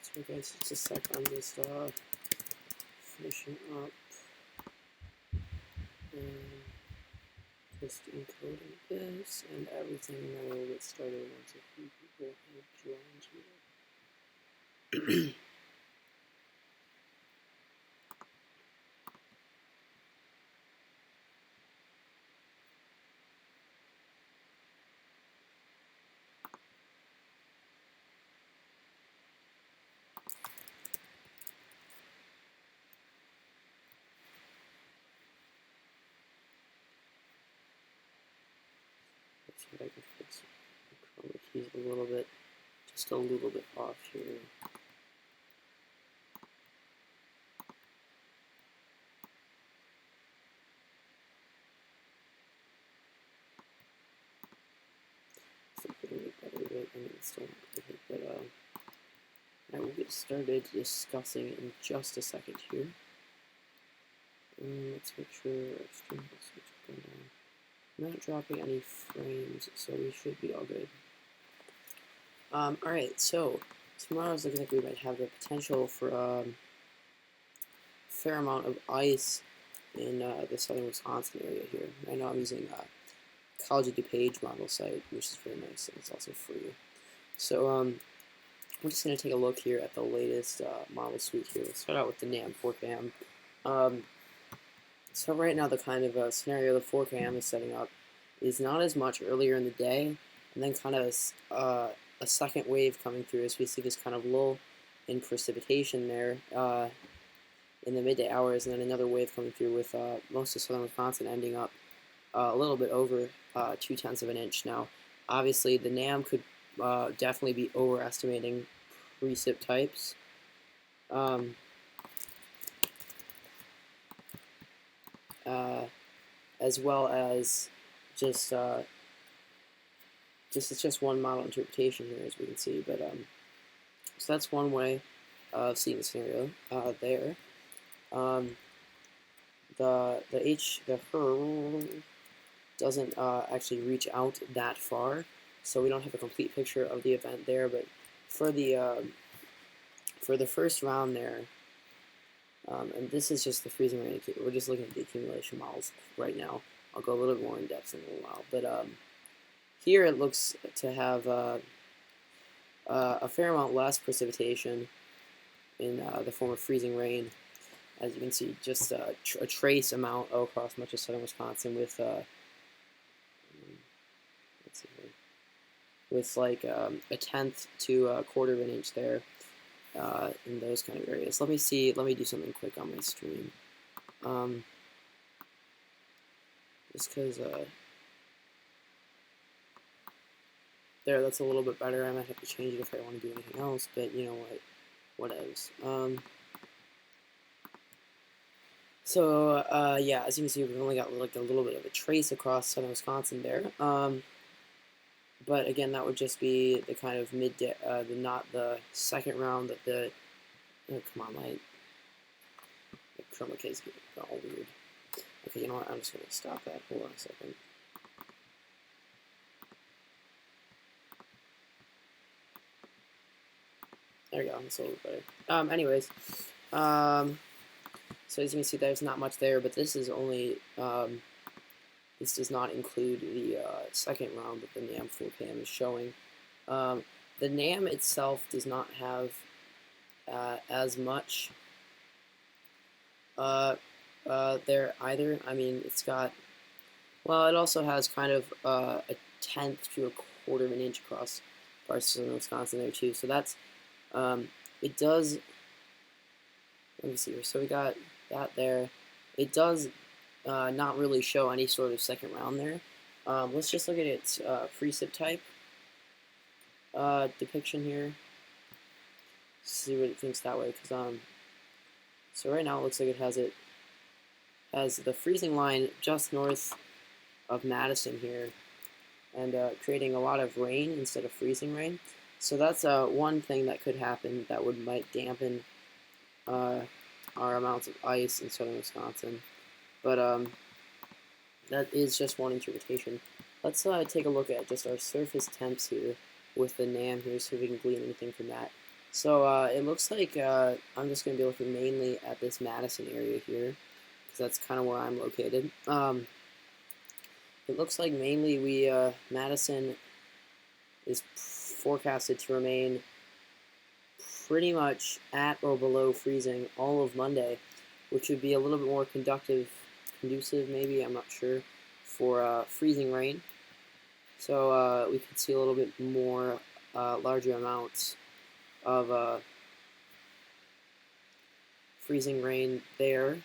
So guys, just a sec, I'm just finishing up and just encoding this and everything, and then we'll get started once a few people have joined here. Let's see if I can fix the chroma keys a little bit, just a little bit off here. So putting it better, but I mean, it's still not perfect, but I will get started discussing in just a second here. Let's make sure our stream looks going down. I'm not dropping any frames, so we should be all good. Alright, so tomorrow's looking like we might have the potential for a fair amount of ice in the southern Wisconsin area here. Right now I'm using College of DuPage model site, which is very nice, and it's also free. So we're just going to take a look here at the latest model suite here. We'll start out with the NAM 4cam. So right now the kind of scenario the 4cam is setting up is not as much earlier in the day, and then kind of a second wave coming through as we see this kind of lull in precipitation there in the midday hours, and then another wave coming through with most of southern Wisconsin ending up a little bit over 0.2 of an inch. Now, obviously, the NAM could definitely be overestimating precip types. As well as just it's just one model interpretation here, as we can see. But so that's one way of seeing the scenario there. The HER doesn't actually reach out that far, so we don't have a complete picture of the event there. But for the first round there, and this is just the freezing rain. We're just looking at the accumulation models right now. I'll go a little bit more in depth in a little while, but here it looks to have a fair amount less precipitation in the form of freezing rain. As you can see, just a trace amount across much of southern Wisconsin with let's see here, with like a 1/10 to a 1/4 of an inch there in those kind of areas. Let me see. Let me do something quick on my stream. Just because there, that's a little bit better. I might have to change it if I want to do anything else, but you know what else. So yeah, as you can see, we've only got like a little bit of a trace across southern Wisconsin there. But again, that would just be the kind of midday, not the second round that the. Oh, come on, my chroma key's getting all weird. Okay, you know what? I'm just gonna stop that. Hold on a second. There we go. That's a little better. Anyways, so as you can see, there's not much there, but this is only. This does not include the second round that the NAM 4cam is showing. The NAM itself does not have as much there either. I mean, it's got, well, it also has kind of a 1/10 to a 1/4 of an inch across parts of Wisconsin there too. So that's, it does, let me see here. So we got that there. It does not really show any sort of second round there. Let's just look at its precip type depiction here. See what it thinks that way, because so right now it looks like it has the freezing line just north of Madison here, and creating a lot of rain instead of freezing rain. So that's one thing that could happen that might dampen our amounts of ice in southern Wisconsin. But that is just one interpretation. Let's take a look at just our surface temps here with the NAM here, so we can glean anything from that. So it looks like I'm just going to be looking mainly at this Madison area here, because that's kind of where I'm located. It looks like mainly Madison is forecasted to remain pretty much at or below freezing all of Monday, which would be a little bit more conducive maybe, I'm not sure, for freezing rain. So we could see a little bit more larger amounts of freezing rain there.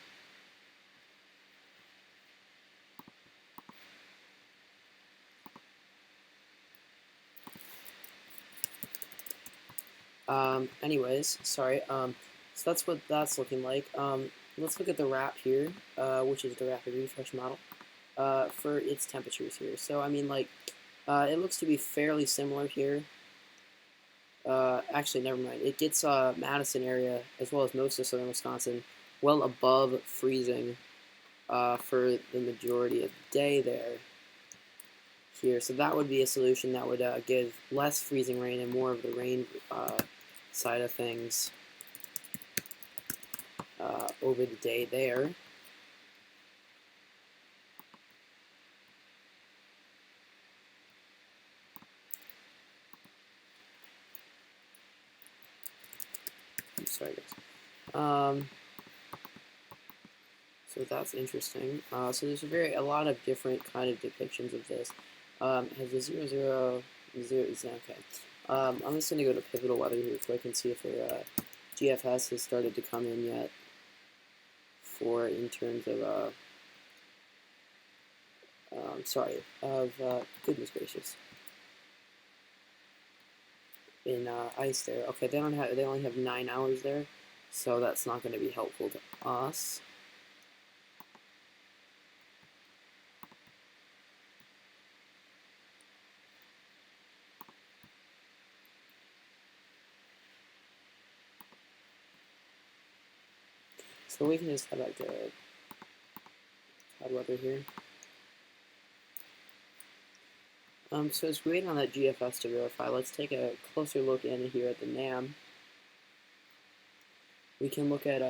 Anyways, sorry. So that's what that's looking like. Let's look at the wrap here, which is the rapid refresh model, for its temperatures here. So, I mean, like, it looks to be fairly similar here. Actually, never mind. It gets Madison area, as well as most of southern Wisconsin, well above freezing for the majority of the day there. Here, so that would be a solution that would give less freezing rain and more of the rain side of things over the day there. I'm sorry, guys. So that's interesting. So there's a lot of different kind of depictions of this. Has a 0, 0, 0 is okay. I'm just gonna go to pivotal weather here so I can see if their GFS has started to come in yet. In terms of goodness gracious, in ice there. Okay, they only have 9 hours there, so that's not going to be helpful to us. So we can just have like a cloud weather here. So it's waiting on that GFS to verify. Let's take a closer look in here at the NAM. We can look at,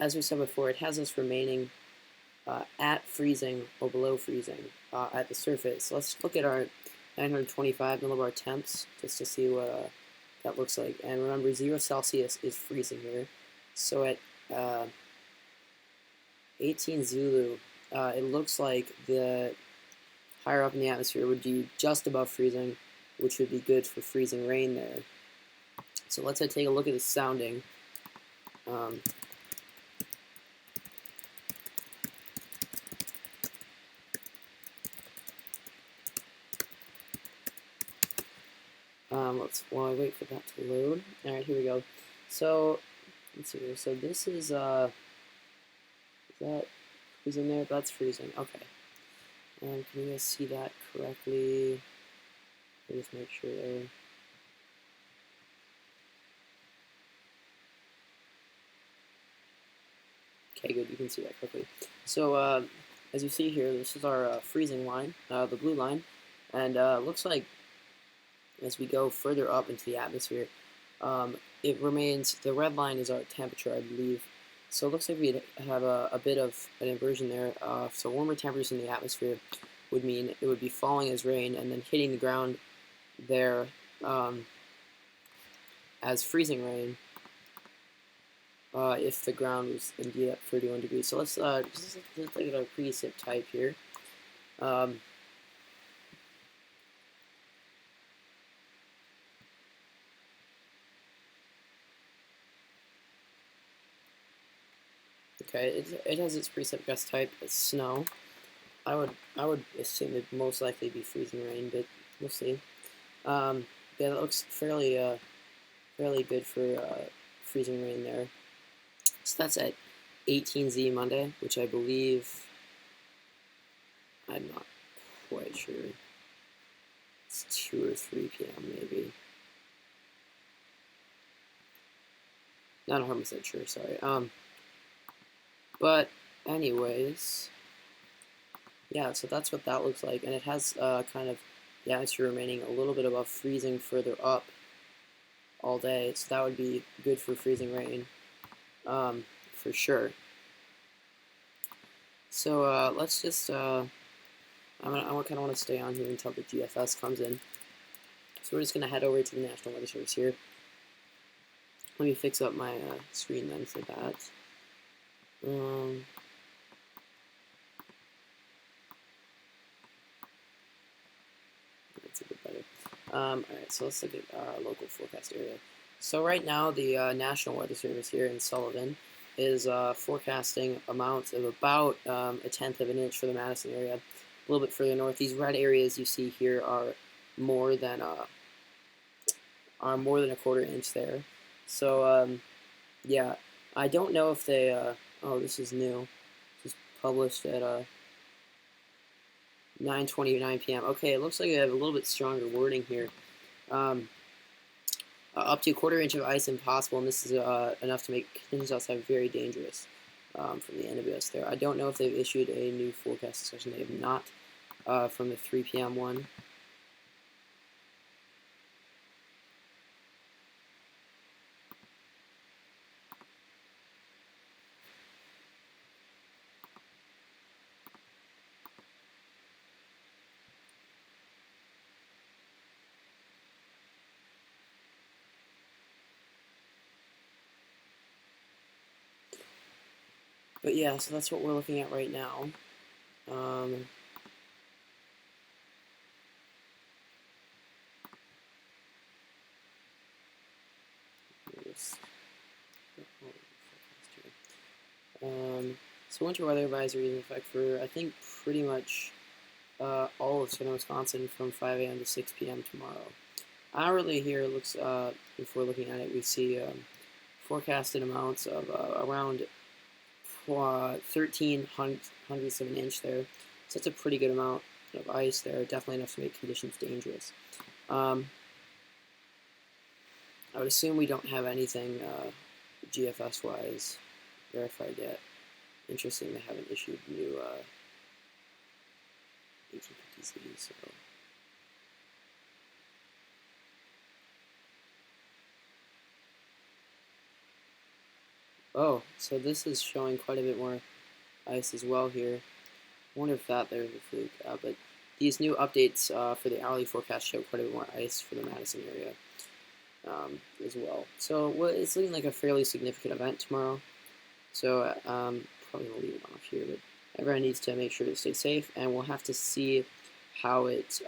as we said before, it has us remaining at freezing or below freezing at the surface. So let's look at our 925 millibar temps just to see what that looks like. And remember, 0 Celsius is freezing here. So at 18 Zulu, it looks like the higher up in the atmosphere would be just above freezing, which would be good for freezing rain there. So let's take a look at the sounding. While I wait for that to load. All right, here we go. So let's see here. So this is that freezing there? That's freezing. Okay. Can you guys see that correctly? Let me just make sure there. Okay, good. You can see that correctly. So as you see here, this is our freezing line, the blue line, and looks like as we go further up into the atmosphere, it remains, the red line is our temperature, I believe. So it looks like we'd have a bit of an inversion there. So warmer temperatures in the atmosphere would mean it would be falling as rain and then hitting the ground there as freezing rain if the ground was indeed at 31 degrees. So let's just look at our precip type here. Okay, it has its precip gust type. It's snow. I would assume it'd most likely be freezing rain, but we'll see. Yeah, that looks fairly good for freezing rain there. So that's at 18Z Monday, which I believe, I'm not quite sure. It's 2 or 3 p.m. maybe. Not 100% sure. Sorry. But anyways, yeah. So that's what that looks like, and it has kind of the atmosphere remaining a little bit above freezing further up. all day, so that would be good for freezing rain, for sure. So let's just I kind of want to stay on here until the GFS comes in. So we're just gonna head over to the National Weather Service here. Let me fix up my screen then for that. That's a bit better. Alright, so let's look at our local forecast area. So right now, the National Weather Service here in Sullivan is forecasting amounts of about 1/10 of an inch for the Madison area. A little bit further north, these red areas you see here are more than a 1/4 inch there. So yeah, I don't know if they. Oh, this is new. Just published at 9:29 p.m. Okay, it looks like I have a little bit stronger wording here. Up to 1/4 inch of ice impossible, and this is enough to make conditions outside very dangerous from the NWS there. I don't know if they've issued a new forecast discussion. They have not from the 3 p.m. one. But yeah, so that's what we're looking at right now. So winter weather advisory is in effect for, I think, pretty much all of southern Wisconsin from 5 a.m. to 6 p.m. tomorrow. Hourly here looks, if we're looking at it, we see forecasted amounts of around 13 hundredths of an inch there. So that's a pretty good amount of ice there, definitely enough to make conditions dangerous. I would assume we don't have anything GFS-wise verified yet. Interesting, they haven't issued new 1850 so. Oh, so this is showing quite a bit more ice as well here. I wonder if there's a fluke, but these new updates for the hourly forecast show quite a bit more ice for the Madison area as well. So it's looking like a fairly significant event tomorrow. So probably gonna leave it off here, but everyone needs to make sure to stay safe, and we'll have to see how it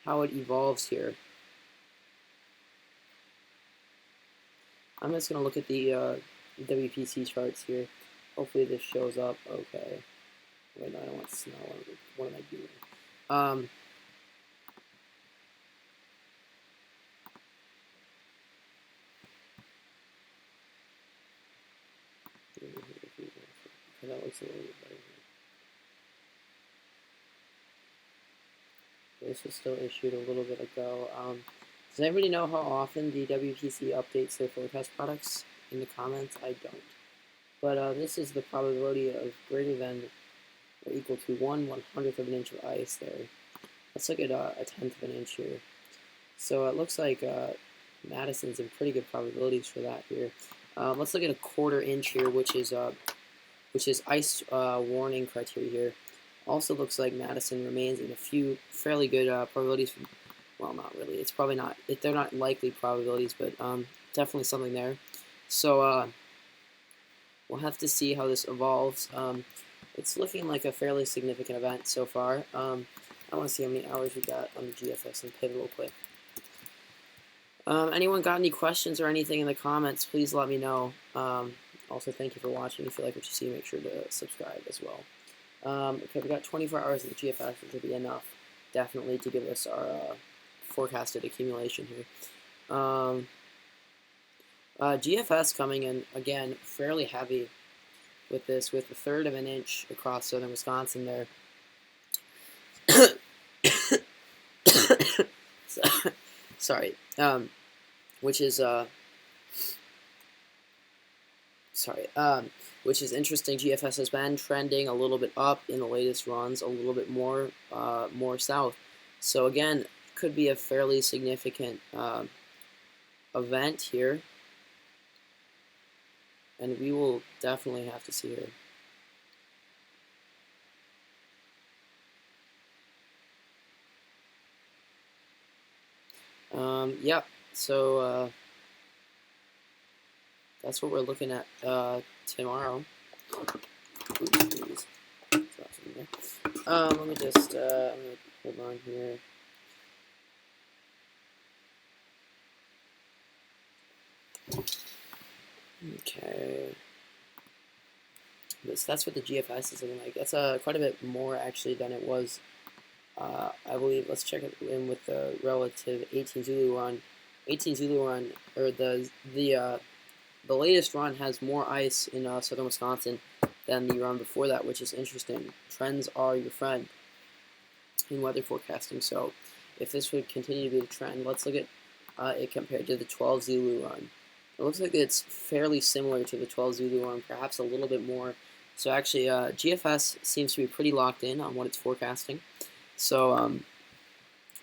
evolves here. I'm just gonna look at the WPC charts here. Hopefully this shows up okay. Wait, no, I don't want snow. What am I doing? Okay, that looks a little bit better here. This was still issued a little bit ago. Does anybody know how often the WPC updates their forecast products? In the comments, I don't. But this is the probability of greater than or equal to 1/100th of an inch of ice there. Let's look at a 1/10 of an inch here. So it looks like Madison's in pretty good probabilities for that here. Let's look at a 1/4 inch here, which is ice warning criteria here. Also looks like Madison remains in a few fairly good probabilities. Well, not really. It's probably not. They're not likely probabilities, but definitely something there. So we'll have to see how this evolves. It's looking like a fairly significant event so far. I want to see how many hours we got on the GFS and pivot real quick. Anyone got any questions or anything in the comments, please let me know. Also, thank you for watching. If you like what you see, make sure to subscribe as well. Okay, we got 24 hours in the GFS, which will be enough, definitely, to give us our forecasted accumulation here. GFS coming in, again, fairly heavy with this, with 1/3 of an inch across southern Wisconsin there. Sorry. Which is which is interesting. GFS has been trending a little bit up in the latest runs, a little bit more south. So again, could be a fairly significant event here, and we will definitely have to see her. Yeah, so that's what we're looking at tomorrow. Oops, let me just I'm gonna hold on here. Okay. That's what the GFS is looking like. That's quite a bit more actually than it was. I believe. Let's check it in with the relative 18 Zulu run. 18 Zulu run, or the latest run has more ice in southern Wisconsin than the run before that, which is interesting. Trends are your friend in weather forecasting. So if this would continue to be the trend, let's look at it compared to the 12 Zulu run. It looks like it's fairly similar to the 12 Zulu run, perhaps a little bit more. So actually, GFS seems to be pretty locked in on what it's forecasting. So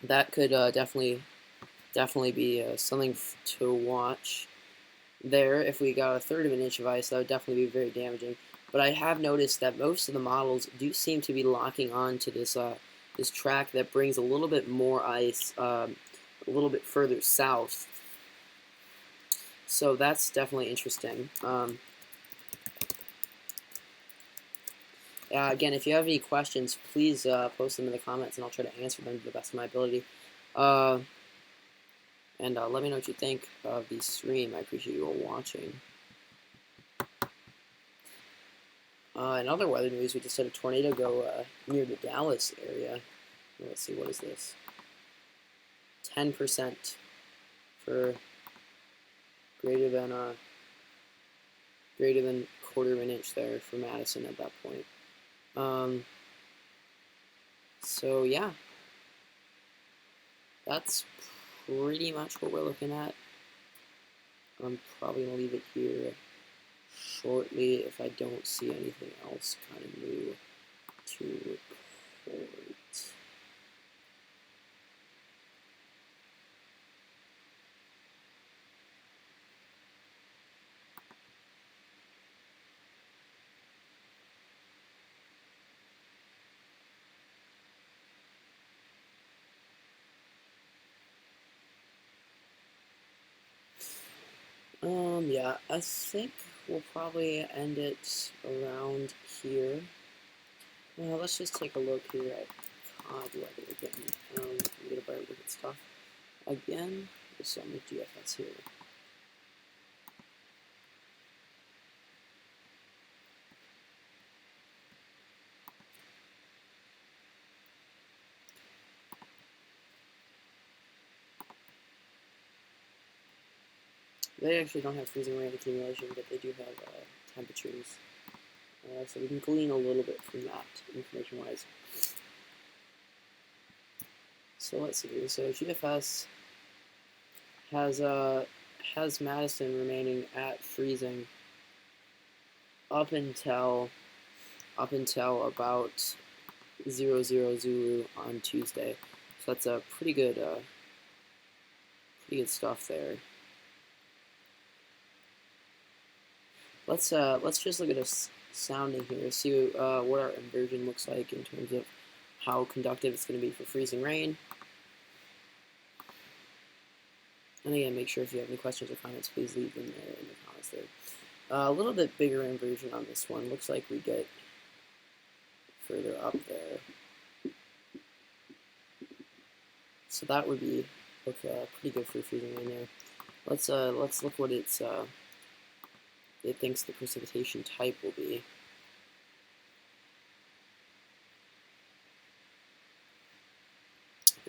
that could definitely be something to watch there. If we got a third of an inch of ice, that would definitely be very damaging. But I have noticed that most of the models do seem to be locking on to this this track that brings a little bit more ice a little bit further south. So that's definitely interesting. Again, if you have any questions, please post them in the comments, and I'll try to answer them to the best of my ability. And let me know what you think of the stream. I appreciate you all watching. In other weather news, we just had a tornado go near the Dallas area. Let's see, what is this? 10% for greater than quarter of an inch there for Madison at that point. So yeah, that's pretty much what we're looking at. I'm probably gonna leave it here shortly if I don't see anything else kind of new to report. Yeah, I think we'll probably end it around here. Well, let's just take a look here at COD weather again. Get a better look at stuff again. There's some GFS here. They actually don't have freezing rain accumulation, but they do have temperatures. So we can glean a little bit from that, information-wise. So let's see here. So GFS has Madison remaining at freezing up until about 00 Zulu on Tuesday. So that's a pretty good stuff there. Let's just look at a sounding here, see what our inversion looks like in terms of how conductive it's going to be for freezing rain. And again, make sure if you have any questions or comments, please leave them there in the comments there. A little bit bigger inversion on this one. Looks like we get further up there. So that would be pretty good for freezing rain there. Let's look what it thinks the precipitation type will be.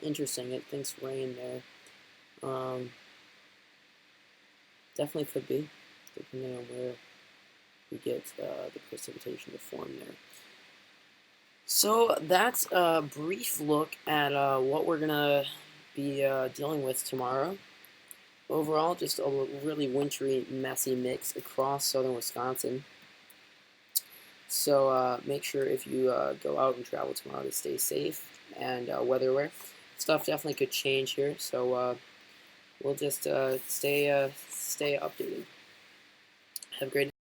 Interesting. It thinks rain there. Definitely could be, depending on where we get the precipitation to form there. So that's a brief look at what we're gonna be dealing with tomorrow. Overall, just a really wintry, messy mix across southern Wisconsin. So make sure if you go out and travel tomorrow to stay safe and weather aware. stuff definitely could change here, so we'll just stay updated. Have a great